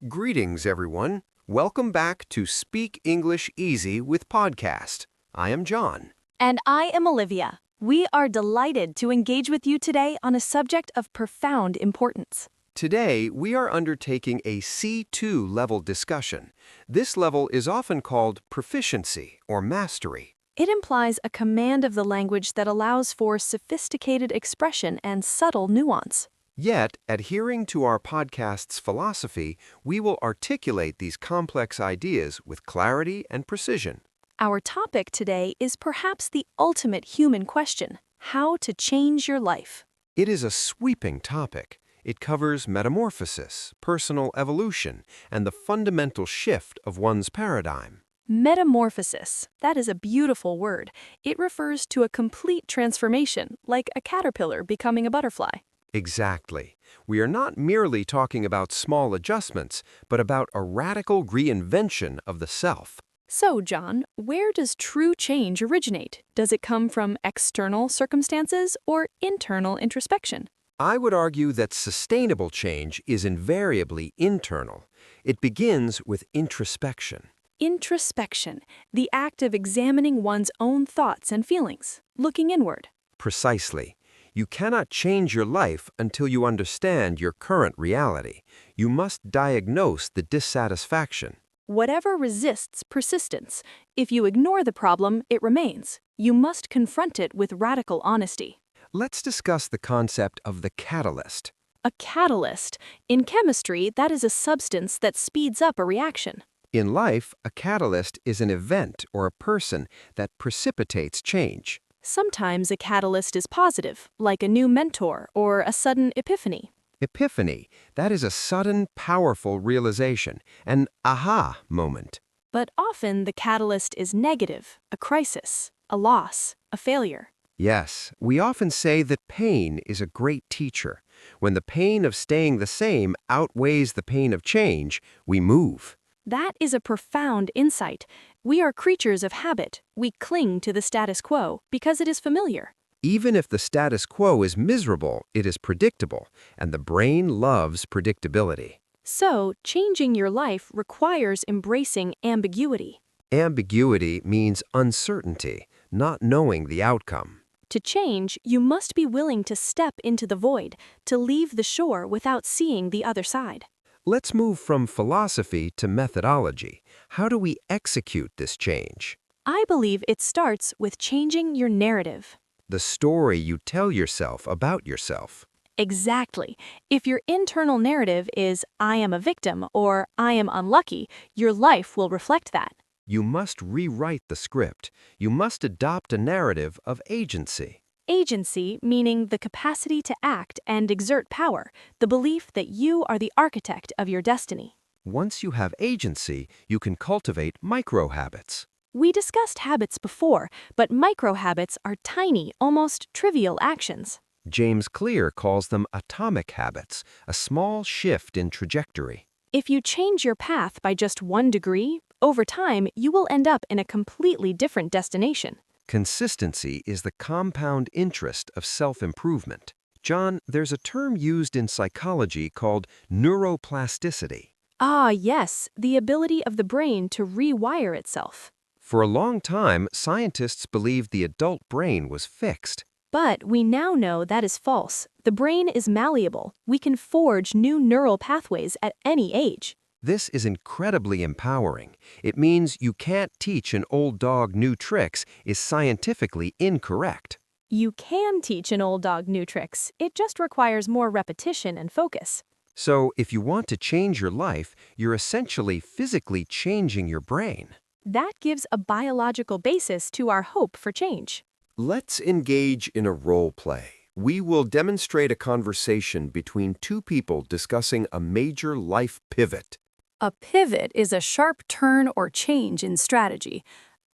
Greetings, everyone. Welcome back to Speak English Easy with Podcast. I am John. And I am Olivia. We are delighted to engage with you today on a subject of profound importance. Today, we are undertaking a C2 level discussion. This level is often called proficiency or mastery. It implies a command of the language that allows for sophisticated expression and subtle nuance. Yet, adhering to our podcast's philosophy, we will articulate these complex ideas with clarity and precision. Our topic today is perhaps the ultimate human question: how to change your life. It is a sweeping topic. It covers metamorphosis, personal evolution, and the fundamental shift of one's paradigm. Metamorphosis, that is a beautiful word. It refers to a complete transformation, like a caterpillar becoming a butterfly. Exactly. We are not merely talking about small adjustments, but about a radical reinvention of the self. So, John, where does true change originate? Does it come from external circumstances or internal introspection? I would argue that sustainable change is invariably internal. It begins with introspection. Introspection, the act of examining one's own thoughts and feelings, looking inward. Precisely. You cannot change your life until you understand your current reality. You must diagnose the dissatisfaction. Whatever resists persistence, if you ignore the problem, it remains. You must confront it with radical honesty. Let's discuss the concept of the catalyst. A catalyst. In chemistry, that is a substance that speeds up a reaction. In life, a catalyst is an event or a person that precipitates change. Sometimes a catalyst is positive, like a new mentor or a sudden epiphany. Epiphany, that is a sudden, powerful realization, an aha moment. But often the catalyst is negative, a crisis, a loss, a failure. Yes, we often say that pain is a great teacher. When the pain of staying the same outweighs the pain of change, we move. That is a profound insight. We are creatures of habit. We cling to the status quo because it is familiar. Even if the status quo is miserable, it is predictable, and the brain loves predictability. So, changing your life requires embracing ambiguity. Ambiguity means uncertainty, not knowing the outcome. To change, you must be willing to step into the void, to leave the shore without seeing the other side. Let's move from philosophy to methodology. How do we execute this change? I believe it starts with changing your narrative. The story you tell yourself about yourself. Exactly. If your internal narrative is, "I am a victim" or "I am unlucky," your life will reflect that. You must rewrite the script. You must adopt a narrative of agency. Agency, meaning the capacity to act and exert power, the belief that you are the architect of your destiny. Once you have agency, you can cultivate micro-habits. We discussed habits before, but micro-habits are tiny, almost trivial actions. James Clear calls them atomic habits, a small shift in trajectory. If you change your path by just 1 degree, over time you will end up in a completely different destination. Consistency is the compound interest of self-improvement. John, there's a term used in psychology called neuroplasticity. Ah, yes, the ability of the brain to rewire itself. For a long time, scientists believed the adult brain was fixed. But we now know that is false. The brain is malleable. We can forge new neural pathways at any age. This is incredibly empowering. It means you can't teach an old dog new tricks is scientifically incorrect. You can teach an old dog new tricks. It just requires more repetition and focus. So, if you want to change your life, you're essentially physically changing your brain. That gives a biological basis to our hope for change. Let's engage in a role play. We will demonstrate a conversation between two people discussing a major life pivot. A pivot is a sharp turn or change in strategy.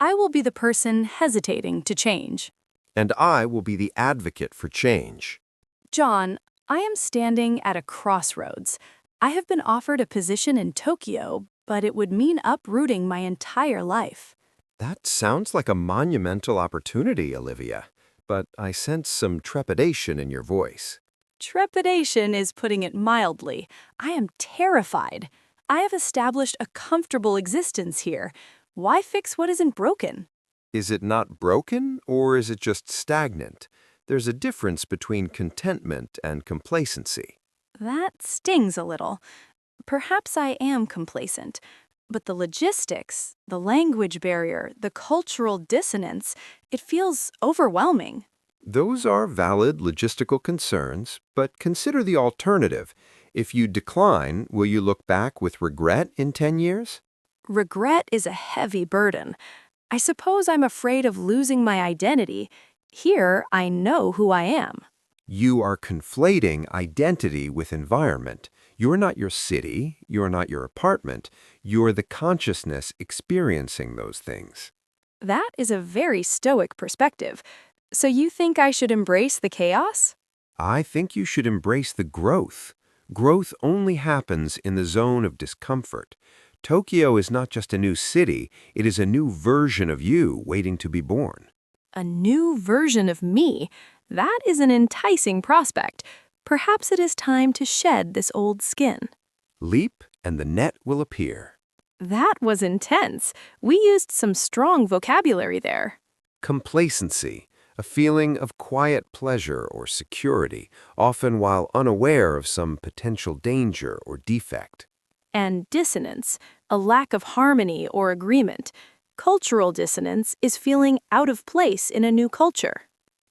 I will be the person hesitating to change. And I will be the advocate for change. John, I am standing at a crossroads. I have been offered a position in Tokyo, but it would mean uprooting my entire life. That sounds like a monumental opportunity, Olivia, but I sense some trepidation in your voice. Trepidation is putting it mildly. I am terrified. I have established a comfortable existence here. Why fix what isn't broken? Is it not broken, or is it just stagnant? There's a difference between contentment and complacency. That stings a little. Perhaps I am complacent. But the logistics, the language barrier, the cultural dissonance, it feels overwhelming. Those are valid logistical concerns, but consider the alternative. If you decline, will you look back with regret in 10 years? Regret is a heavy burden. I suppose I'm afraid of losing my identity. Here, I know who I am. You are conflating identity with environment. You're not your city, you're not your apartment, you're the consciousness experiencing those things. That is a very stoic perspective. So you think I should embrace the chaos? I think you should embrace the growth. Growth only happens in the zone of discomfort. Tokyo is not just a new city, it is a new version of you waiting to be born. A new version of me? That is an enticing prospect. Perhaps it is time to shed this old skin. Leap, and the net will appear. That was intense. We used some strong vocabulary there. Complacency, a feeling of quiet pleasure or security, often while unaware of some potential danger or defect. And dissonance, a lack of harmony or agreement. Cultural dissonance is feeling out of place in a new culture.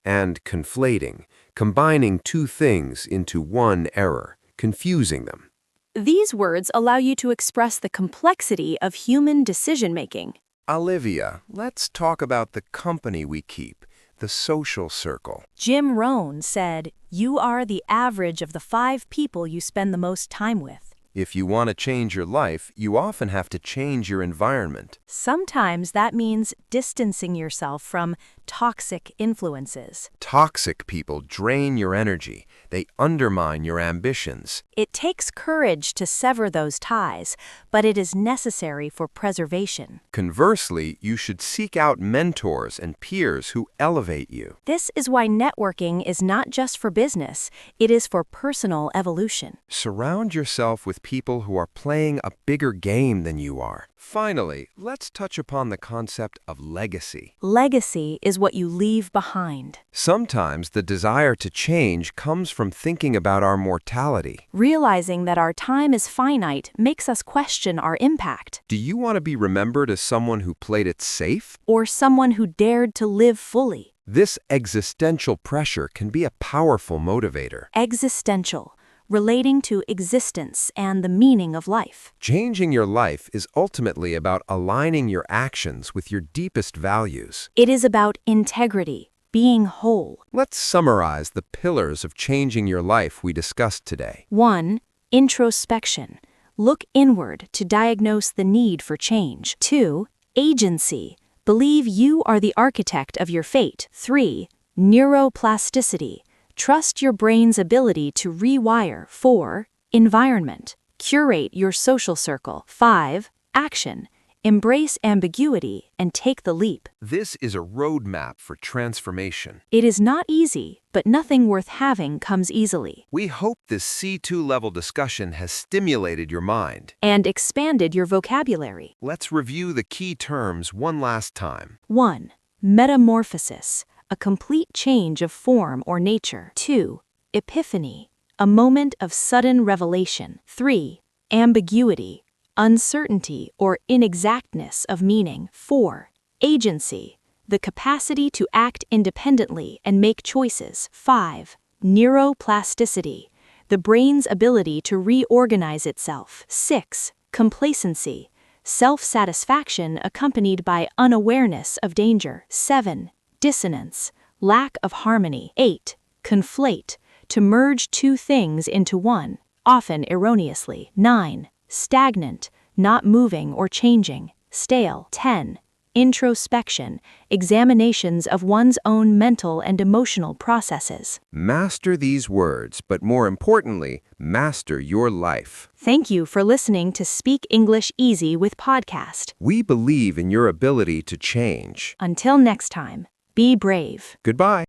And conflating, combining two things into one error, confusing them. These words allow you to express the complexity of human decision-making. Olivia, let's talk about the company we keep, the social circle. Jim Rohn said, "You are the average of the 5 people you spend the most time with." If you want to change your life, you often have to change your environment. Sometimes that means distancing yourself from toxic influences. Toxic people drain your energy. They undermine your ambitions. It takes courage to sever those ties, but it is necessary for preservation. Conversely, you should seek out mentors and peers who elevate you. This is why networking is not just for business, it is for personal evolution. Surround yourself with people who are playing a bigger game than you are. Finally, let's touch upon the concept of legacy. Legacy is what you leave behind. Sometimes the desire to change comes from thinking about our mortality. Realizing that our time is finite makes us question our impact. Do you want to be remembered as someone who played it safe? Or someone who dared to live fully. This existential pressure can be a powerful motivator. Existential, relating to existence and the meaning of life. Changing your life is ultimately about aligning your actions with your deepest values. It is about integrity, being whole. Let's summarize the pillars of changing your life we discussed today. 1. Introspection. Look inward to diagnose the need for change. 2. Agency. Believe you are the architect of your fate. 3. Neuroplasticity. Trust your brain's ability to rewire. 4. Environment. Curate your social circle. 5. Action. Embrace ambiguity and take the leap. This is a roadmap for transformation. It is not easy, but nothing worth having comes easily. We hope this C2 level discussion has stimulated your mind And expanded your vocabulary. Let's review the key terms one last time. 1. Metamorphosis. A complete change of form or nature. 2. Epiphany, a moment of sudden revelation. 3. Ambiguity, uncertainty or inexactness of meaning. 4. Agency, the capacity to act independently and make choices. 5. Neuroplasticity, the brain's ability to reorganize itself. 6. Complacency, self-satisfaction accompanied by unawareness of danger. 7. Dissonance, lack of harmony. 8. Conflate, to merge two things into one, often erroneously. 9. Stagnant, not moving or changing. Stale. 10. Introspection, examinations of one's own mental and emotional processes. Master these words, but more importantly, master your life. Thank you for listening to Speak English Easy with Podcast. We believe in your ability to change. Until next time, be brave. Goodbye.